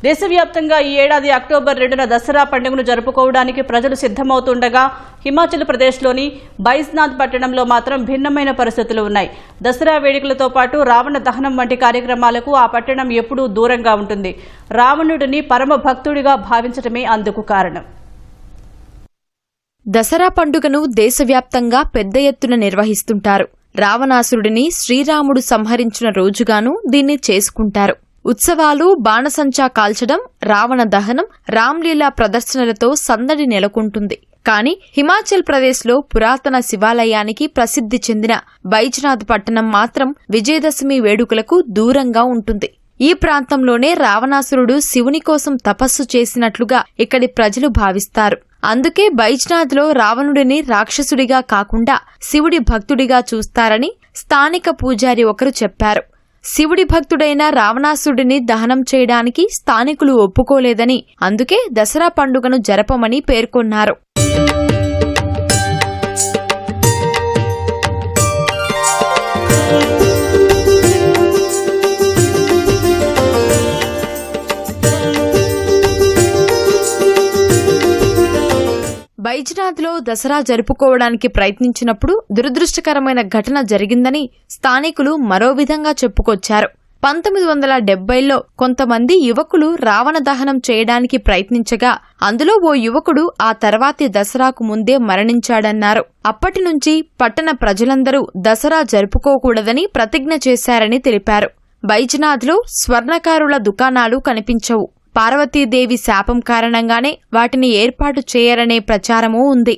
దేశవ్యాప్తంగా ఈ ఏడాది అక్టోబర్ 2న దసరా పండుగను జరుపుకోవడానికి ప్రజలు సిద్ధమవుతుండగా హిమాచల్ ప్రదేశ్లోని బైజ్నాథ్ పట్టణంలో మాత్రం భిన్నమైన పరిస్థితులు ఉన్నాయి. దసరా వేడుకలతో పాటు రావణ దహనం వంటి కార్యక్రమాలకు ఆ పట్టణం ఎప్పుడూ దూరంగా ఉంటుంది. రావణుడిని పరమ భక్తుడిగా భావించడమే అందుకు కారణం. దసరా పండుగను దేశవ్యాప్తంగా పెద్ద ఎత్తున నిర్వహిస్తుంటారు. రావణాసురుడిని శ్రీరాముడు సంహరించిన రోజుగాను దీన్ని చేసుకుంటారు. ఉత్సవాలు, బాణసంచా కాల్చడం, రావణ దహనం, రామ్లీలా ప్రదర్శనలతో సందడి నెలకొంటుంది. కాని హిమాచల్ ప్రదేశ్లో పురాతన శివాలయానికి ప్రసిద్ధి చెందిన బైజ్నాథ్ పట్టణం మాత్రం విజయదశమి వేడుకలకు దూరంగా ఉంటుంది. ఈ ప్రాంతంలోనే రావణాసురుడు శివుని కోసం తపస్సు చేసినట్లుగా ఇక్కడి ప్రజలు భావిస్తారు. అందుకే బైజ్నాథ్లో రావణుడిని రాక్షసుడిగా కాకుండా శివుడి భక్తుడిగా చూస్తారని స్థానిక పూజారి ఒకరు చెప్పారు. శివుడి భక్తుడైన రావణాసురుడిని దహనం చేయడానికి స్థానికులు ఒప్పుకోలేదని, అందుకే దసరా పండుగను జరపమని పేర్కొన్నారు. బైజ్నాథ్లో దసరా జరుపుకోవడానికి ప్రయత్నించినప్పుడు దురదృష్టకరమైన ఘటన జరిగిందని స్థానికులు మరో విధంగా చెప్పుకొచ్చారు. 1970లో కొంతమంది యువకులు రావణ దహనం చేయడానికి ప్రయత్నించగా అందులో ఓ యువకుడు ఆ తర్వాతి దసరాకు ముందే మరణించాడన్నారు. అప్పటి నుంచి పట్టణ ప్రజలందరూ దసరా జరుపుకోకూడదని ప్రతిజ్ఞ చేశారని తెలిపారు. బైజ్నాథ్లో స్వర్ణకారుల దుకాణాలు కనిపించవు. పార్వతీదేవి శాపం కారణంగానే వాటిని ఏర్పాటు చేయరనే ప్రచారమూ ఉంది.